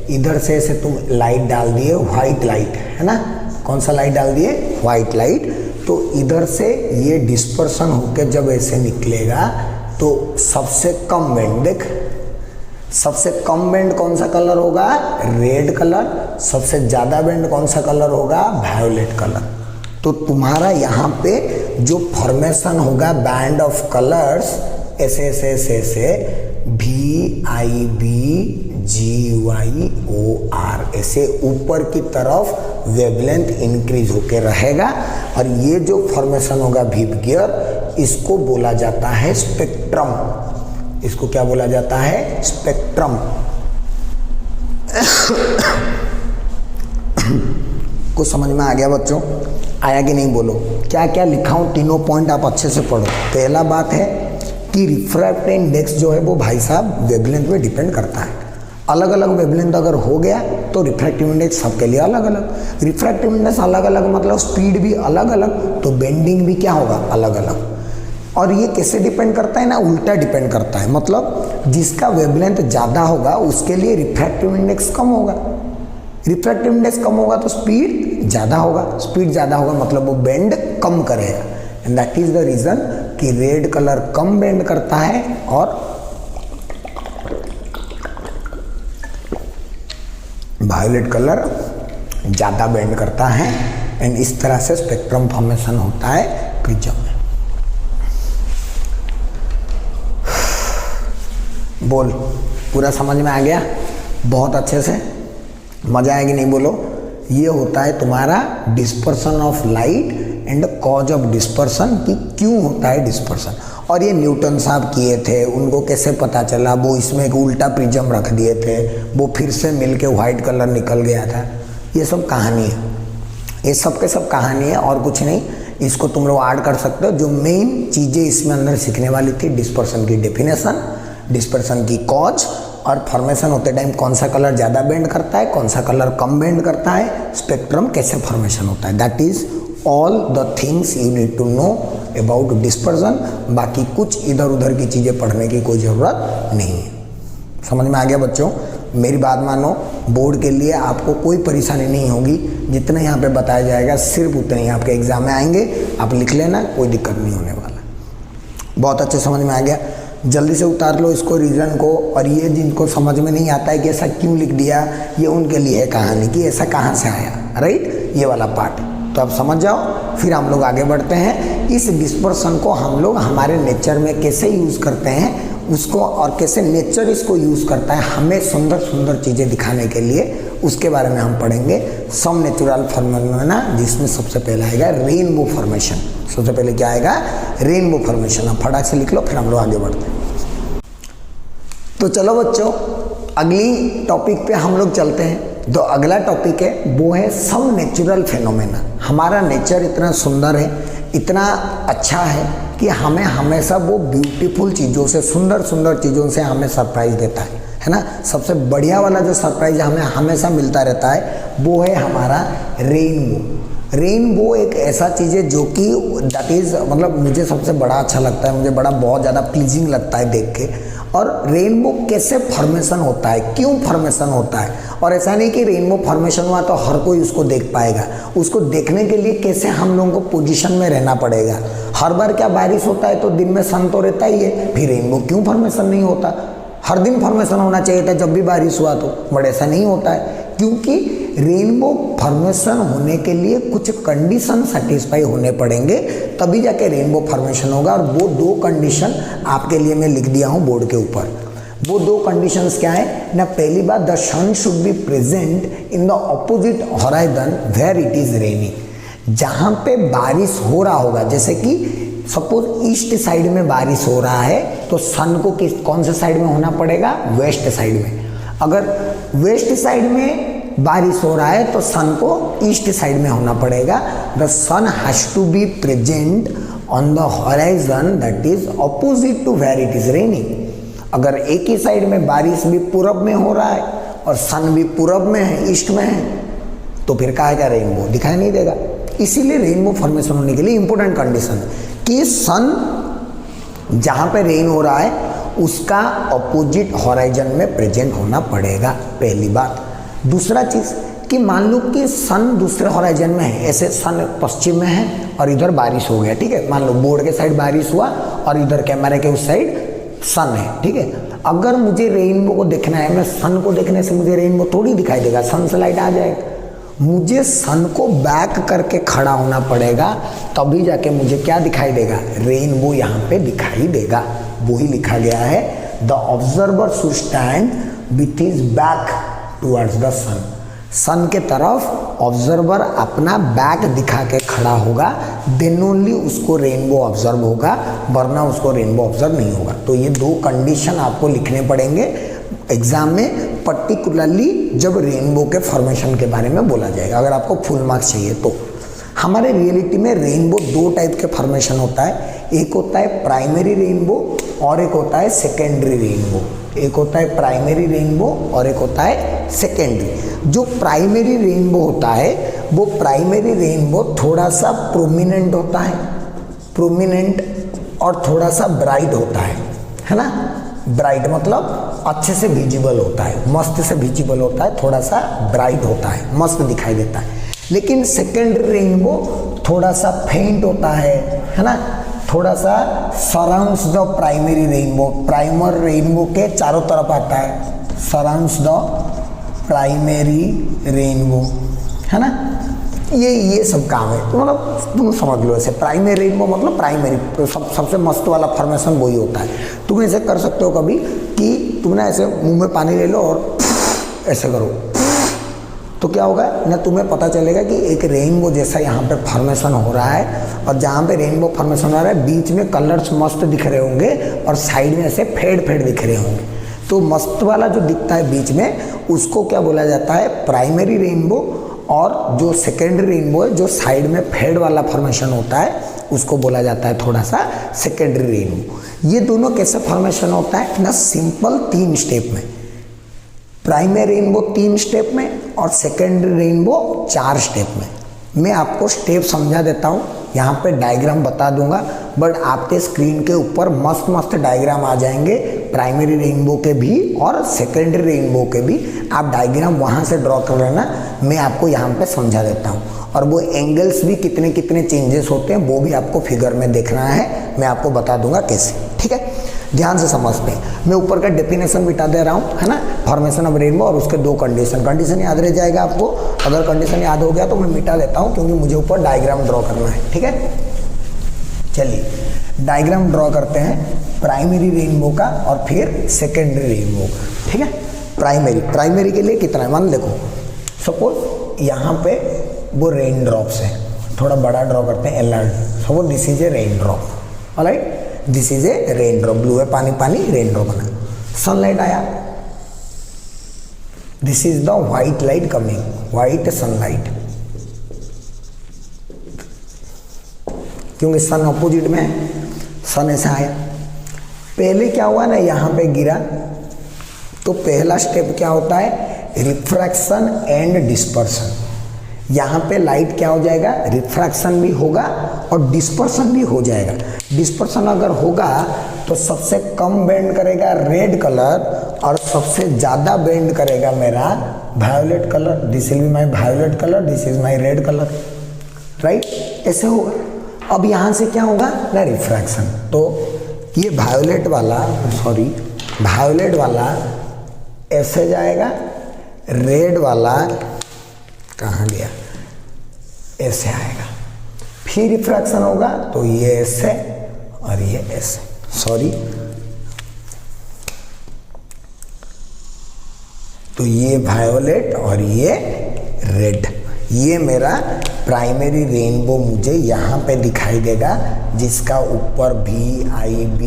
इधर से ऐसे तुम लाइट डाल दिए, व्हाइट लाइट है ना, कौन सा लाइट डाल दिए? White light. तो इधर से ये डिस्पर्सन होकर जब ऐसे निकलेगा तो सबसे कम बेंड, देख सबसे कम बेंड कौन सा कलर होगा? Red colour. सबसे ज़्यादा बेंड कौन सा कलर होगा? Violet colour. तो तुम्हारा यहाँ पे जो फॉर्मेशन होगा बैंड ऑफ कलर्स ऐसे ऐसे ऐसे ऐसे VIBGYOR ऐसे ऊपर की तरफ वेवलेंथ इंक्रीज होके रहेगा। और ये जो फॉर्मेशन होगा वीव गियर, इसको बोला जाता है स्पेक्ट्रम। इसको क्या बोला जाता है? स्पेक्ट्रम। कुछ समझ में आ गया बच्चों? आया कि नहीं बोलो? क्या क्या लिखा हूँ तीनों पॉइंट आप अच्छे से पढ़ो। पहला बात है कि रिफ्रैक्टिव इंडेक्स जो है वो भाई साहब वेवलेंथ पे डिपेंड करता है। अलग अलग वेवलेंथ अगर हो गया तो रिफ्रैक्टिव इंडेक्स सबके लिए अलग अलग। रिफ्रैक्टिव इंडेक्स अलग अलग मतलब स्पीड भी अलग अलग, तो बेंडिंग भी क्या होगा? अलग अलग। और ये कैसे डिपेंड करता है ना? उल्टा डिपेंड करता है, मतलब जिसका वेवलेंथ ज़्यादा होगा उसके लिए रिफ्रैक्टिव इंडेक्स कम होगा। रिफ्रैक्टिव इंडेक्स कम होगा तो स्पीड ज़्यादा होगा, स्पीड ज़्यादा होगा मतलब वो बेंड कम करेगा। And that is the reason कि रेड कलर कम बेंड करता है और वायलेट कलर ज़्यादा बेंड करता है। एंड इस तरह से स्पेक्ट्रम फॉर्मेशन होता है प्रिज्म में। बोल, पूरा समझ में आ गया? बहुत अच्छे से मजा आएगी नहीं बोलो? ये होता है तुम्हारा dispersion of light and cause of dispersion, कि क्यों होता है डिस्पर्सन। और ये न्यूटन साहब किए थे, उनको कैसे पता चला? वो इसमें एक उल्टा प्रिज्म रख दिए थे, वो फिर से मिलके व्हाइट कलर निकल गया था। ये सब कहानी है, ये सब के सब कहानी है और कुछ नहीं। इसको तुम लोग ऐड कर सकते हो। जो मेन चीज़ें इसमें अंदर सीखने वाली थी, डिस्पर्सन की डेफिनेशन, डिस्पर्सन की कॉज, और फॉर्मेशन होते टाइम कौन सा कलर ज़्यादा बेंड करता है, कौन सा कलर कम बेंड करता है, स्पेक्ट्रम कैसे फॉर्मेशन होता है। That is all the things you need to know about dispersion. बाकी कुछ इधर उधर की चीज़ें पढ़ने की कोई ज़रूरत नहीं है। समझ में आ गया बच्चों? मेरी बात मानो, बोर्ड के लिए आपको कोई परेशानी नहीं होगी। जितना यहाँ पे बताया जाएगा सिर्फ उतने ही आपके एग्जाम में आएंगे, आप लिख लेना, कोई दिक्कत नहीं होने वाला। बहुत अच्छे समझ में आ गया? जल्दी से उतार लो इसको, रीज़न को। और ये जिनको समझ में नहीं आता है कि ऐसा क्यों लिख दिया, ये उनके लिए है कहानी कि ऐसा कहाँ से आया, राइट? ये वाला पार्ट तो आप समझ जाओ। फिर हम लोग आगे बढ़ते हैं। इस डिस्पर्सन को हम लोग हमारे नेचर में कैसे यूज़ करते हैं उसको, और कैसे नेचर इसको यूज़ करता है हमें सुंदर सुंदर चीज़ें दिखाने के लिए, उसके बारे में हम पढ़ेंगे। सम नेचुरल फिनोमेना, जिसमें सबसे पहला आएगा रेनबो फॉर्मेशन। सबसे पहले क्या आएगा? Rainbow formation. अब फटाक से लिख लो, फिर हम लोग आगे बढ़ते हैं। तो चलो बच्चों, अगली टॉपिक पे हम लोग चलते हैं। तो अगला टॉपिक है वो है सम नेचुरल फिनोमेना। हमारा नेचर इतना सुंदर है, इतना अच्छा है कि हमें हमेशा वो ब्यूटीफुल चीज़ों से, सुंदर सुंदर चीज़ों से हमें सरप्राइज देता है ना? सबसे बढ़िया वाला जो सरप्राइज हमें हमेशा मिलता रहता है वो है हमारा रेनबो। रेनबो एक ऐसा चीज़ है जो कि दैट इज़, मतलब मुझे सबसे बड़ा अच्छा लगता है, मुझे बहुत ज़्यादा प्लीजिंग लगता है देख के। और रेनबो कैसे फॉर्मेशन होता है, क्यों फॉर्मेशन होता है, और ऐसा नहीं कि रेनबो फॉर्मेशन हुआ तो हर कोई उसको देख पाएगा। उसको देखने के लिए कैसे हम लोगों को पोजीशन में रहना पड़ेगा। हर बार क्या बारिश होता है तो दिन में सन तो रहता ही है, फिर रेनबो क्यों फॉर्मेशन नहीं होता? हर दिन फॉर्मेशन होना चाहिए था जब भी बारिश हुआ तो, बट ऐसा नहीं होता है क्योंकि रेनबो फॉर्मेशन होने के लिए कुछ कंडीशन सेटिस्फाई होने पड़ेंगे, तभी जाके रेनबो फॉर्मेशन होगा। और वो दो कंडीशन आपके लिए मैं लिख दिया हूँ बोर्ड के ऊपर। वो दो कंडीशंस क्या है ना? पहली बात, the sun should be present in the opposite horizon where it is raining. जहाँ पे बारिश हो रहा होगा, जैसे कि सपोज ईस्ट साइड में बारिश हो रहा है तो सन को कौन से साइड में होना पड़ेगा? वेस्ट साइड में। अगर वेस्ट साइड में बारिश हो रहा है तो सन को ईस्ट साइड में होना पड़ेगा। The sun has to be present on the horizon that is opposite to where it is raining. अगर एक ही साइड में बारिश भी पूरब में हो रहा है और सन भी पूरब में है, ईस्ट में है, तो फिर क्या आएगा? रेनबो दिखाई नहीं देगा। इसीलिए रेनबो फॉर्मेशन होने के लिए इंपॉर्टेंट कंडीशन है कि सन जहाँ पे रेन हो रहा है उसका ऑपोजिट हॉराइजन में प्रेजेंट होना पड़ेगा, पहली बात। दूसरा चीज़ कि मान लो कि सन दूसरे हॉराइजन में है, ऐसे सन पश्चिम में है और इधर बारिश हो गया, ठीक है? मान लो बोर्ड के साइड बारिश हुआ और इधर कैमरे के उस साइड सन है, ठीक है? अगर मुझे रेनबो को देखना है, मैं सन को देखने से मुझे रेनबो थोड़ी दिखाई देगा, सन से लाइट आ जाएगा। मुझे सन को बैक करके खड़ा होना पड़ेगा, तभी जाके मुझे क्या दिखाई देगा? रेनबो यहाँ पे दिखाई देगा। वही लिखा गया है, the observer should stand with his back towards the sun. Sun के तरफ ऑब्जर्वर अपना बैक दिखा के खड़ा होगा, देन ओनली उसको रेनबो ऑब्जर्व होगा, वरना उसको रेनबो ऑब्जर्व नहीं होगा। तो ये दो कंडीशन आपको लिखने पड़ेंगे एग्जाम में, पर्टिकुलरली जब रेनबो के फॉर्मेशन के बारे में बोला जाएगा, अगर आपको फुल मार्क्स चाहिए तो। हमारे रियलिटी में रेनबो दो टाइप के फॉर्मेशन होता है, एक होता है प्राइमरी रेनबो और एक होता है सेकेंडरी रेनबो। एक होता है प्राइमरी रेनबो और एक होता है सेकेंडरी। जो प्राइमरी रेनबो होता है वो प्राइमरी रेनबो थोड़ा सा प्रोमिनेंट होता है, प्रोमिनेंट और थोड़ा सा ब्राइट होता है ना। ब्राइट मतलब अच्छे से विजिबल होता है, मस्त से विजिबल होता है, थोड़ा सा ब्राइट होता है, मस्त दिखाई देता है। लेकिन सेकेंडरी रेनबो थोड़ा सा फेंट होता है ना, थोड़ा सा surrounds the primary rainbow, primer rainbow के चारों तरफ आता है, सराउंड्स द प्राइमरी रेनबो, है ना। ये सब काम है, तो मतलब तुम समझ लो ऐसे प्राइमरी रेनबो मतलब प्राइमरी तो सबसे मस्त वाला फॉर्मेशन वही होता है। तुम ऐसे कर सकते हो कभी कि तुम ना ऐसे मुंह में पानी ले लो और ऐसे करो, तो क्या होगा ना, तुम्हें पता चलेगा कि एक रेनबो जैसा यहाँ पे फॉर्मेशन हो रहा है, और जहाँ पे रेनबो फॉर्मेशन हो रहा है बीच में कलर्स मस्त दिख रहे होंगे और साइड में ऐसे फेड फेड दिख रहे होंगे। तो मस्त वाला जो दिखता है बीच में उसको क्या बोला जाता है, प्राइमरी रेनबो। और जो सेकेंडरी रेनबो है जो साइड में फेड वाला फॉर्मेशन होता है उसको बोला जाता है थोड़ा सा सेकेंडरी रेनबो। ये दोनों कैसे फॉर्मेशन होता है ना, सिंपल 3 स्टेप में। प्राइमरी रेनबो 3 स्टेप में और सेकेंडरी रेनबो 4 स्टेप में। मैं आपको स्टेप समझा देता हूँ, यहाँ पे डायग्राम बता दूंगा, बट आपके स्क्रीन के ऊपर मस्त मस्त डायग्राम आ जाएंगे प्राइमरी रेनबो के भी और सेकेंडरी रेनबो के भी। आप डायग्राम वहाँ से ड्रॉ कर लेना, मैं आपको यहाँ पे समझा देता हूँ। और वो एंगल्स भी कितने कितने चेंजेस होते हैं वो भी आपको फिगर में देखना है, मैं आपको बता दूंगा कैसे, ठीक है। ध्यान से समझते हैं। मैं ऊपर का डेफिनेशन मिटा दे रहा हूँ, है ना, फॉर्मेशन ऑफ रेनबो और उसके 2 कंडीशन याद रह जाएगा आपको। अगर कंडीशन याद हो गया तो मैं मिटा देता हूँ क्योंकि मुझे ऊपर डायग्राम ड्रॉ करना है, ठीक है। चलिए डायग्राम ड्रॉ करते हैं प्राइमरी रेनबो का और फिर सेकेंडरी रेनबो का, ठीक है। प्राइमरी के लिए कितना है मान देखो, सपोज यहाँ पे वो रेन ड्रॉप्स है, थोड़ा बड़ा ड्रॉ करते हैं L, suppose this is A rain drop, alright, this is A rain drop, blue है पानी पानी, रेन ड्रॉप बना। सनलाइट आया, this is the white light coming, white sunlight, क्योंकि सन अपोजिट में है, सन ऐसा आया। पहले क्या हुआ ना, यहाँ पे गिरा, तो पहला स्टेप क्या होता है, रिफ्रैक्शन एंड डिस्पर्सन। यहाँ पे लाइट क्या हो जाएगा, रिफ्रैक्शन भी होगा और डिस्पर्सन भी हो जाएगा। डिस्पर्सन अगर होगा तो सबसे कम बेंड करेगा रेड कलर और सबसे ज़्यादा बेंड करेगा मेरा violet colour. This will be my violet colour, this is my red colour, right, ऐसे होगा। अब यहाँ से क्या होगा ना, रिफ्रैक्शन, तो ये वायोलेट वाला ऐसे जाएगा, रेड वाला कहाँ गया, ऐसे आएगा, फिर रिफ्रैक्शन होगा तो ये ऐसे और ये ऐसे, तो ये वायोलेट और ये रेड, ये मेरा प्राइमरी रेनबो मुझे यहाँ पे दिखाई देगा, जिसका ऊपर VIBGYOR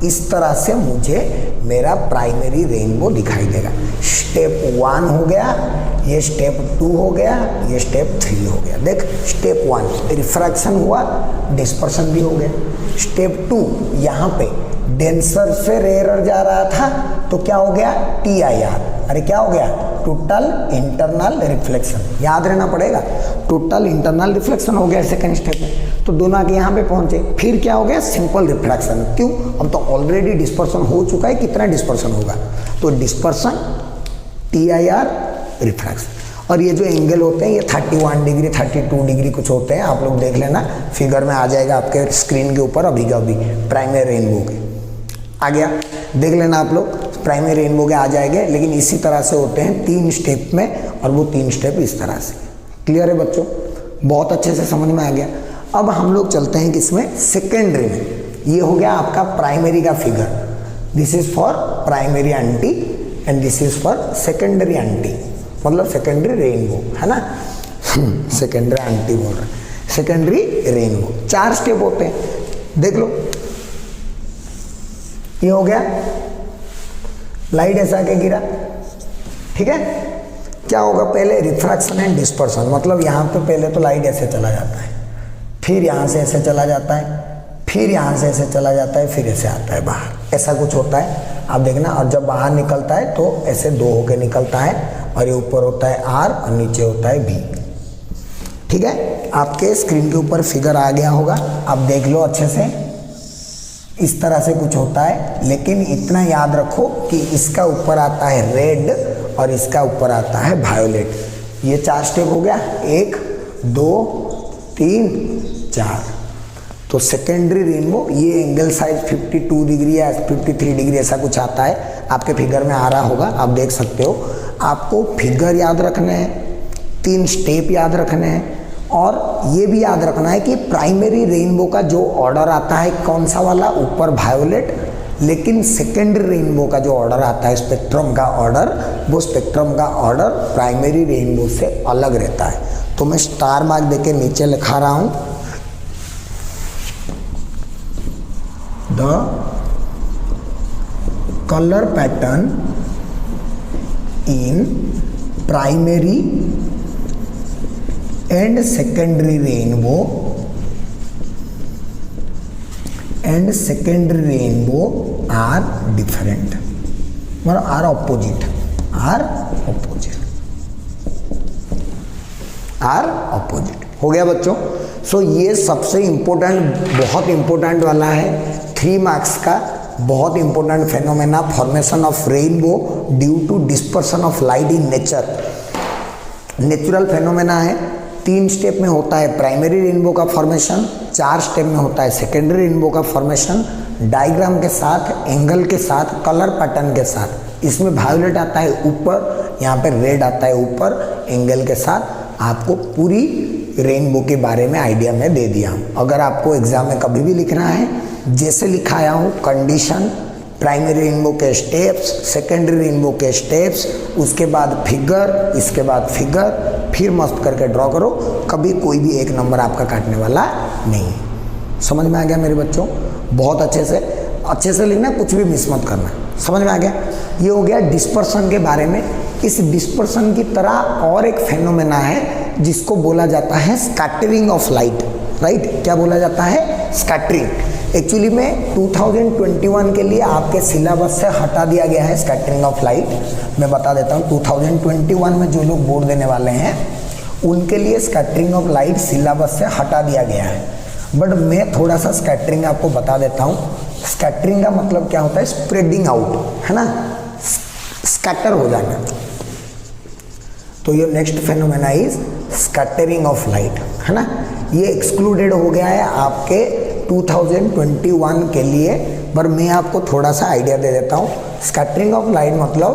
इस तरह से मुझे मेरा प्राइमरी रेनबो दिखाई देगा। स्टेप 1 हो गया, ये स्टेप 2 हो गया, ये स्टेप 3 हो गया। देख स्टेप 1 रिफ्रैक्शन हुआ, डिस्पर्सन भी हो गया। स्टेप 2 यहाँ पे डेंसर से रेयर जा रहा था तो क्या हो गया, TIR, अरे क्या हो गया, टोटल इंटरनल रिफ्लेक्शन, याद रहना पड़ेगा, टोटल इंटरनल रिफ्लेक्शन हो गया सेकंड स्टेप में। तो दोनों आगे यहाँ पे पहुंचे, फिर क्या हो गया, सिंपल रिफ्रैक्शन। क्यों, अब तो ऑलरेडी डिस्पर्सन हो चुका है, कितना डिस्पर्सन होगा, तो डिस्पर्सन, TIR, रिफ्रैक्शन। और ये जो एंगल होते हैं ये 31 डिग्री 32 डिग्री कुछ होते हैं, आप लोग देख लेना, फिगर में आ जाएगा आपके स्क्रीन के ऊपर अभी का अभी प्राइमरी रेनबो के आ गया, देख लेना आप लोग, प्राइमरी रेनबो के आ जाएंगे। लेकिन इसी तरह से होते हैं 3 स्टेप में, और वो 3 स्टेप इस तरह से। क्लियर है बच्चों, बहुत अच्छे से समझ में आ गया। अब हम लोग चलते हैं किसमें, सेकेंडरी में। ये हो गया आपका प्राइमरी का figure, this is for primary anti and this is for secondary anti, मतलब सेकेंडरी रेनबो, है ना। सेकेंडरी एंटी बोल रहे, सेकेंडरी रेनबो। 4 स्टेप होते हैं, देख लो, ये हो गया, लाइट ऐसा आके गिरा, ठीक है, क्या होगा, पहले रिफ्रैक्शन एंड डिस्पर्सन, मतलब यहाँ पे पहले तो लाइट ऐसे चला जाता है, फिर यहाँ से ऐसे चला जाता है, फिर यहाँ से ऐसे चला जाता है, फिर ऐसे आता है बाहर, ऐसा कुछ होता है आप देखना। और जब बाहर निकलता है तो ऐसे दो होके निकलता है, और ये ऊपर होता है आर और नीचे होता है बी, ठीक है। आपके स्क्रीन के ऊपर फिगर आ गया होगा, आप देख लो अच्छे से, इस तरह से कुछ होता है। लेकिन इतना याद रखो कि इसका ऊपर आता है रेड और इसका ऊपर आता है वायोलेट। ये 4 स्टेप हो गया, 1 2 3 4। तो सेकेंडरी रेनबो, ये एंगल साइज 52 डिग्री या 53 डिग्री ऐसा कुछ आता है, आपके फिगर में आ रहा होगा, आप देख सकते हो। आपको फिगर याद रखने हैं, 3 स्टेप याद रखने हैं, और ये भी याद रखना है कि प्राइमरी रेनबो का जो ऑर्डर आता है कौन सा वाला, ऊपर वायोलेट, लेकिन सेकेंडरी रेनबो का जो ऑर्डर आता है स्पेक्ट्रम का ऑर्डर, वो स्पेक्ट्रम का ऑर्डर प्राइमरी रेनबो से अलग रहता है। तो मैं स्टार मार्क देके नीचे लिखा रहा हूँ, the colour pattern in primary and secondary rainbow are different, मतलब आर ऑपोजिट, हो गया बच्चों। सो ये सबसे इम्पोर्टेंट, बहुत इम्पोर्टेंट वाला है, 3 मार्क्स का बहुत important phenomena, formation of rainbow due to dispersion of light in nature. Natural phenomena है, 3 स्टेप में होता है प्राइमरी रेनबो का फॉर्मेशन, 4 स्टेप में होता है सेकेंडरी रेनबो का फॉर्मेशन, डायग्राम के साथ, एंगल के साथ, कलर पैटर्न के साथ। इसमें वायोलेट आता है ऊपर, यहाँ पे रेड आता है ऊपर, एंगल के साथ। आपको पूरी रेनबो के बारे में आइडिया मैं दे दिया हूँ। अगर आपको एग्जाम में कभी भी लिखना है, जैसे लिखाया हूँ, कंडीशन, प्राइमरी रेनबो के स्टेप्स, सेकेंडरी रेनबो के स्टेप्स, उसके बाद फिगर, इसके बाद फिगर, फिर मस्त करके ड्रॉ करो, कभी कोई भी एक नंबर आपका काटने वाला नहीं। समझ में आ गया मेरे बच्चों? बहुत अच्छे से लिखना, कुछ भी मिस मत करना। समझ में आ गया? ये हो गया डिस्पर्सन के बारे में। इस डिस्पर्सन की तरह और एक फेनोमेना है जिसको बोला जाता है स्कैटरिंग ऑफ लाइट, राइट? क्या बोला जाता है? स्कैटरिंग। एक्चुअली में 2021 के लिए आपके सिलेबस से हटा दिया गया है स्कैटरिंग ऑफ लाइट। मैं बता देता हूँ, 2021 में जो लोग बोर्ड देने वाले हैं उनके लिए स्कैटरिंग ऑफ लाइट सिलेबस से हटा दिया गया है। बट मैं थोड़ा सा स्कैटरिंग आपको बता देता हूँ। स्कैटरिंग का मतलब क्या होता है? स्प्रेडिंग आउट, है ना, स्कैटर हो जाना। तो ये next phenomena is scattering of light, है ना। ये एक्सक्लूडेड हो गया है आपके 2021 के लिए, पर मैं आपको थोड़ा सा आइडिया दे देता हूँ। स्कैटरिंग ऑफ लाइट मतलब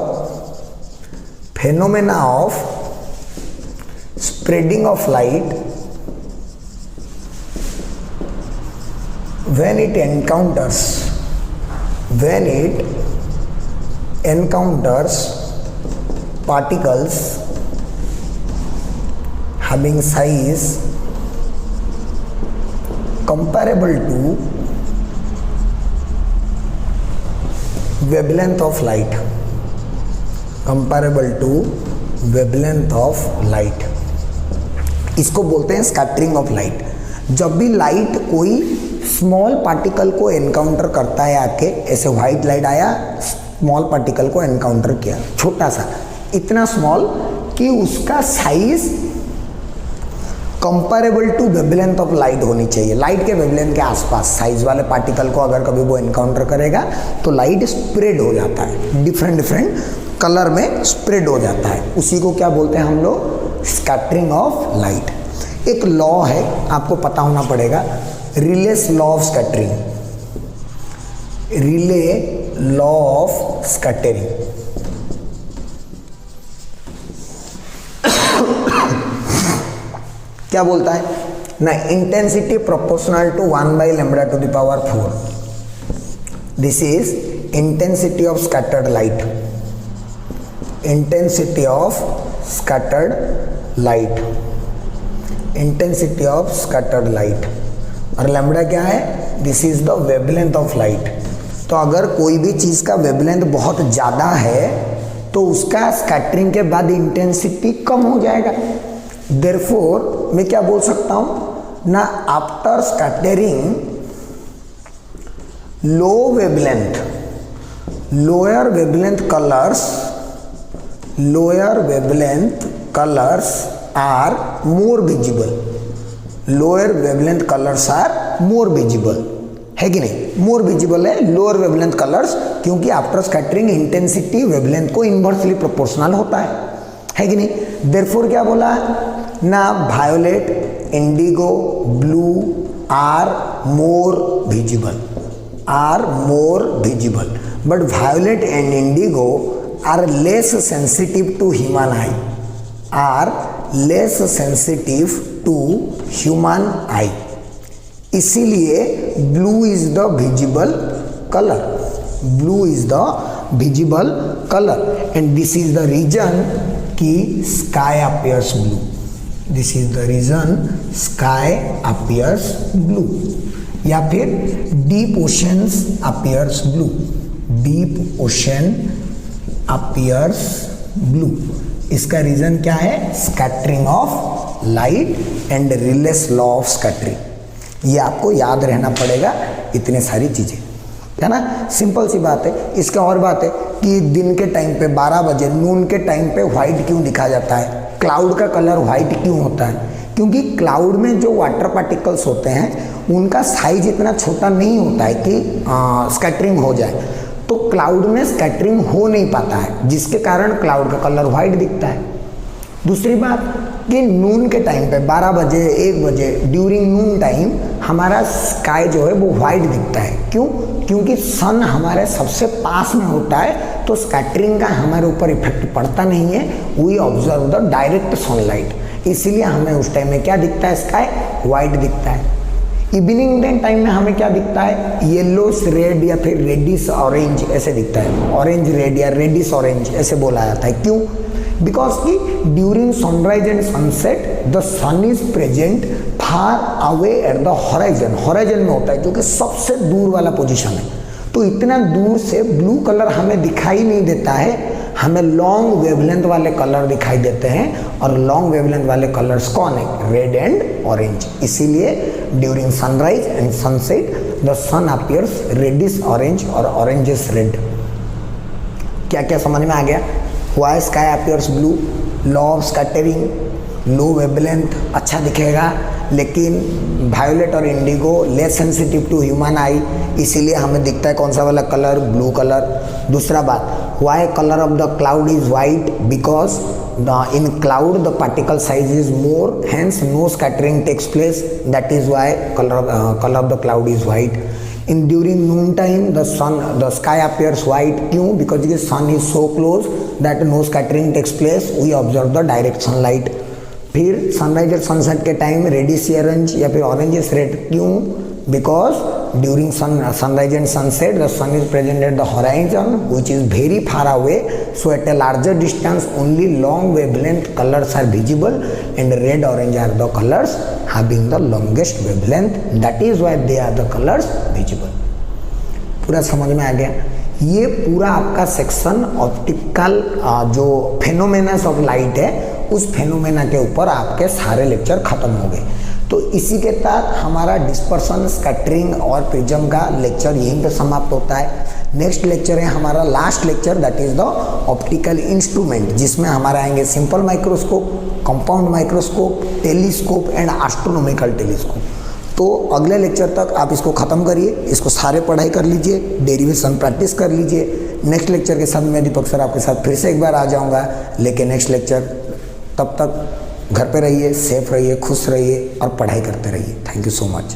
phenomena of spreading of light when it encounters particles having size comparable to wavelength of light, इसको बोलते हैं स्कैटरिंग ऑफ लाइट। जब भी लाइट कोई स्मॉल पार्टिकल को एनकाउंटर करता है, आके ऐसे व्हाइट लाइट आया, स्मॉल पार्टिकल को एनकाउंटर किया, छोटा सा, इतना स्मॉल कि उसका size comparable to wavelength of light होनी चाहिए। लाइट के वेवलेंथ के आसपास साइज वाले पार्टिकल को अगर कभी वो एनकाउंटर करेगा तो लाइट स्प्रेड हो जाता है, डिफरेंट कलर में स्प्रेड हो जाता है। उसी को क्या बोलते हैं हम लोग? Scattering of light. एक लॉ है, आपको पता होना पड़ेगा, Rayleigh's law of scattering, Rayleigh law of scattering. क्या बोलता है ना? Intensity proportional to 1/λ⁴। This is intensity of scattered light, intensity of scattered light, intensity of scattered light. और लैम्बडा क्या है? This is the wavelength of light. तो तो अगर कोई भी चीज़ का वेवलेंथ बहुत ज़्यादा है तो उसका स्कैटरिंग के बाद इंटेंसिटी कम हो जाएगा। देयरफॉर मैं क्या बोल सकता हूँ ना, after scattering lower wavelength colours are more visible. Lower wavelength colours are more visible, है कि नहीं? मोर विजिबल है लोअर वेवलेंथ कलर्स, क्योंकि आफ्टर स्कैटरिंग इंटेंसिटी वेवलेंथ को इन्वर्सली प्रोपोर्शनल होता है कि नहीं? देयरफॉर क्या बोला ना, violet, indigo, blue are more visible, but violet and indigo are less sensitive to human eye, इसीलिए blue is the visible colour, and this is the reason कि sky appears blue. This is the reason sky appears blue, या फिर deep oceans appears blue. Deep ocean appears blue, इसका reason क्या है? Scattering of light and Rayleigh's law of scattering. ये आपको याद रहना पड़ेगा, इतने सारी चीजें, है ना? सिंपल सी बात है। इसका और बात है कि दिन के टाइम पे 12 बजे नून के टाइम पे व्हाइट क्यों दिखा जाता है? क्लाउड का कलर व्हाइट क्यों होता है? क्योंकि क्लाउड में जो वाटर पार्टिकल्स होते हैं उनका साइज इतना छोटा नहीं होता है कि स्कैटरिंग हो जाए, तो क्लाउड में स्कैटरिंग हो नहीं पाता है, जिसके कारण क्लाउड का कलर व्हाइट दिखता है। दूसरी बात कि नून के टाइम पे 12 बजे 1 बजे ड्यूरिंग नून टाइम हमारा स्काई जो है वो व्हाइट दिखता है। क्यों? क्योंकि सन हमारे सबसे पास में होता है, तो स्कैटरिंग का हमारे ऊपर इफेक्ट पड़ता नहीं है। We observe the direct sunlight, इसीलिए हमें उस टाइम में क्या दिखता है? स्काई व्हाइट दिखता है। इवनिंग टाइम में हमें क्या दिखता है? येलोस रेड या फिर रेडिश ऑरेंज ऐसे दिखता है। ऑरेंज रेड या रेडिश ऑरेंज ऐसे बोला जाता है। क्यों? बिकॉज कि during sunrise and sunset the sun is present far away at the horizon. Horizon में होता है क्योंकि सबसे दूर वाला पोजीशन है, तो इतना दूर से ब्लू कलर हमें दिखाई नहीं देता है, हमें लॉन्ग वेवलेंथ वाले कलर दिखाई देते हैं। और लॉन्ग वेवलेंथ वाले कलर्स कौन है? Red and orange. इसीलिए during sunrise and sunset the sun appears reddish orange और ऑरेंजिश रेड। क्या क्या समझ में आ गया? Why sky appears blue, law of scattering, low wavelength अच्छा दिखेगा, लेकिन वायोलेट और indigo less sensitive to human eye, इसीलिए हमें दिखता है कौन सा वाला कलर? Blue colour. दूसरा बात, why colour of the cloud is white? Because in cloud the particle size is more, hence no scattering takes place, that is why color of the cloud is white. In during noon time the sky appears white. क्यों? Because the sun is so close that no scattering takes place, we observe the direct sunlight. फिर sunrise और sunset के time reddish orange या फिर orangish red. क्यों? Because during sunrise and sunset the sun is present at the horizon which is very far away, so at a larger distance only long wavelength colors are visible and red orange are the colors having the longest wavelength, that is why they are the colors visible. पूरा समझ में आ गया? ये पूरा आपका section optical जो फेनोमेनस of light है उस फेनोमेना के ऊपर आपके सारे लेक्चर खत्म हो गए। तो इसी के तहत हमारा डिस्पर्सन, स्कैटरिंग और प्रिज्म का लेक्चर यहीं पे समाप्त होता है। नेक्स्ट लेक्चर है हमारा last lecture, that is the optical instrument, जिसमें हमारा आएंगे simple microscope, compound microscope, telescope and astronomical telescope. तो अगले लेक्चर तक आप इसको ख़त्म करिए, इसको सारे पढ़ाई कर लीजिए, डेरिवेशन प्रैक्टिस कर लीजिए। नेक्स्ट लेक्चर के साथ मैं दीपक सर आपके साथ फिर से एक बार आ जाऊँगा लेके नेक्स्ट लेक्चर। तब तक घर पे रहिए, सेफ रहिए, खुश रहिए और पढ़ाई करते रहिए। Thank you so much.